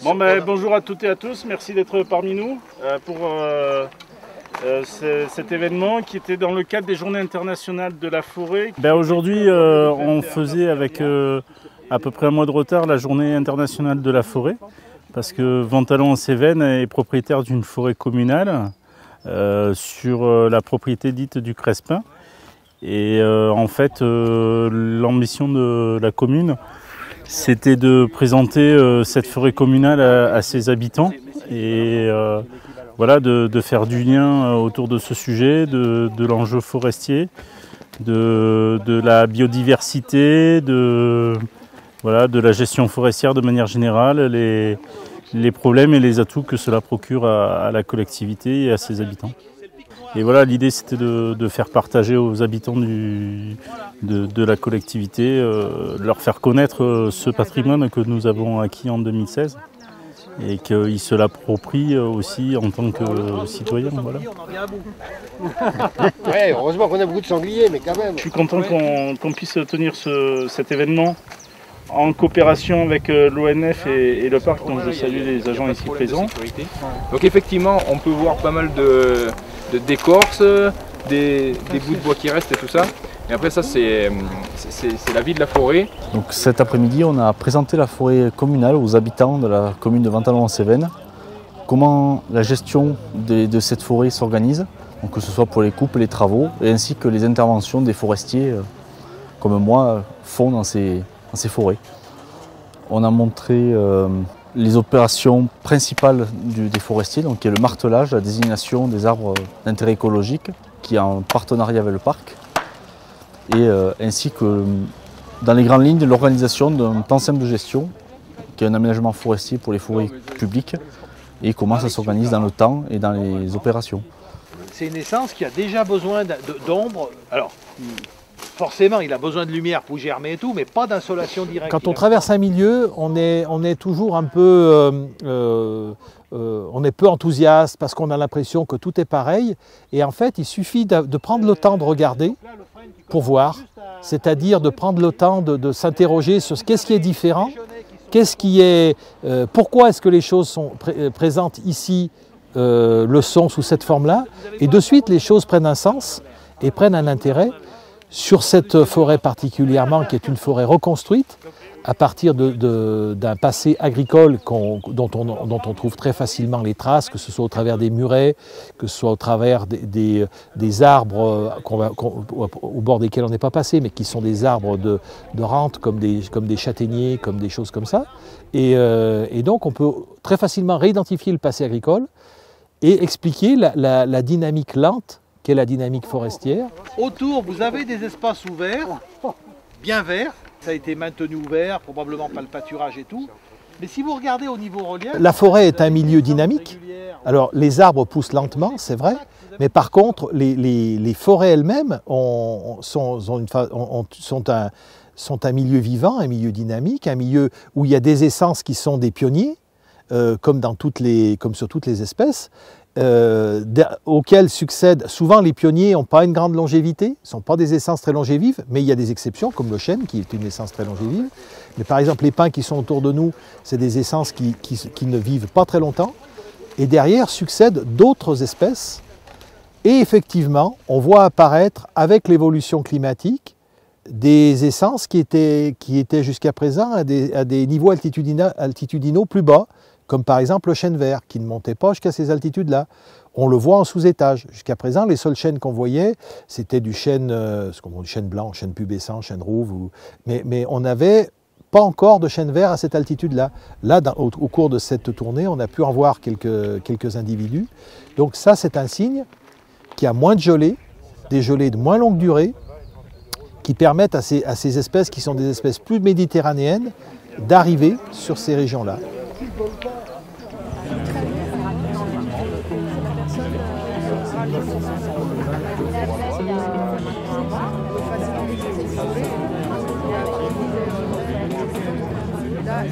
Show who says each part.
Speaker 1: Bon, bonjour à toutes et à tous, merci d'être parmi nous pour cet événement qui était dans le cadre des Journées internationales de la forêt. Aujourd'hui, on faisait avec à peu près un mois de retard la Journée internationale de la forêt, parce que Ventalon-en-Cévennes est propriétaire d'une forêt communale sur la propriété dite du Crespin. Et en fait, l'ambition de la commune, c'était de présenter cette forêt communale à ses habitants et voilà, de faire du lien autour de ce sujet, de l'enjeu forestier, de la biodiversité, de la gestion forestière de manière générale, les problèmes et les atouts que cela procure à la collectivité et à ses habitants. Et voilà, l'idée c'était de faire partager aux habitants de la collectivité, de leur faire connaître ce patrimoine que nous avons acquis en 2016 et qu'ils se l'approprient aussi en tant que citoyens. Voilà.
Speaker 2: Ouais, heureusement qu'on a beaucoup de sangliers, mais quand même.
Speaker 1: Je suis content qu'on puisse tenir cet événement en coopération avec l'ONF et le parc, dont je salue les agents ici présents.
Speaker 3: Donc effectivement, on peut voir pas mal de d'écorce, des bouts de bois qui restent et tout ça. Et après ça, c'est la vie de la forêt.
Speaker 4: Donc cet après-midi, on a présenté la forêt communale aux habitants de la commune de Ventalon-en-Cévennes. Comment la gestion de cette forêt s'organise, que ce soit pour les coupes, les travaux, et ainsi que les interventions des forestiers, comme moi, font dans ces forêts. On a montré les opérations principales des forestiers, donc qui est le martelage, la désignation des arbres d'intérêt écologique, qui est en partenariat avec le parc, et ainsi que dans les grandes lignes l'organisation d'un plan simple de gestion, qui est un aménagement forestier pour les forêts publiques, et comment ça s'organise dans le temps et dans les opérations.
Speaker 5: C'est une essence qui a déjà besoin d'ombre. Alors, forcément, il a besoin de lumière pour germer et tout, mais pas d'insolation directe.
Speaker 6: Quand on traverse un milieu, on est toujours un peu, on est peu enthousiaste parce qu'on a l'impression que tout est pareil. Et en fait, il suffit de prendre le temps de regarder pour voir, c'est-à-dire de prendre le temps de s'interroger sur qu'est-ce qui est différent, pourquoi est-ce que les choses sont présentes ici, le son sous cette forme-là, et de suite les choses prennent un sens et prennent un intérêt. Sur cette forêt particulièrement, qui est une forêt reconstruite, à partir d'un passé agricole dont on trouve très facilement les traces, que ce soit au travers des murets, que ce soit au travers des arbres au bord desquels on n'est pas passé, mais qui sont des arbres de rente, comme des châtaigniers, comme des choses comme ça. Et donc on peut très facilement réidentifier le passé agricole et expliquer la dynamique lente qu'est la dynamique forestière.
Speaker 5: Autour, vous avez des espaces ouverts, bien verts. Ça a été maintenu ouvert, probablement pas le pâturage et tout. Mais si vous regardez au niveau relief...
Speaker 6: La forêt est un milieu dynamique. Alors, les arbres poussent lentement, c'est vrai. Mais par contre, les forêts elles-mêmes sont un milieu vivant, un milieu dynamique, un milieu où il y a des essences qui sont des pionniers, comme sur toutes les espèces. Auxquels succèdent souvent les pionniers n'ont pas une grande longévité, ne sont pas des essences très longévives, mais il y a des exceptions comme le chêne qui est une essence très longévive. Mais par exemple les pins qui sont autour de nous, c'est des essences qui ne vivent pas très longtemps. Et derrière succèdent d'autres espèces. Et effectivement, on voit apparaître avec l'évolution climatique des essences qui étaient jusqu'à présent à des niveaux altitudinaux plus bas, comme par exemple le chêne vert, qui ne montait pas jusqu'à ces altitudes-là. On le voit en sous-étage. Jusqu'à présent, les seuls chênes qu'on voyait, c'était du chêne blanc, chêne pubescent, chêne rouve, mais on n'avait pas encore de chêne vert à cette altitude-là. Là, au cours de cette tournée, on a pu en voir quelques individus. Donc ça, c'est un signe qu'il y a moins de gelées, des gelées de moins longue durée, qui permettent à ces espèces qui sont des espèces plus méditerranéennes d'arriver sur ces régions-là.
Speaker 7: Là,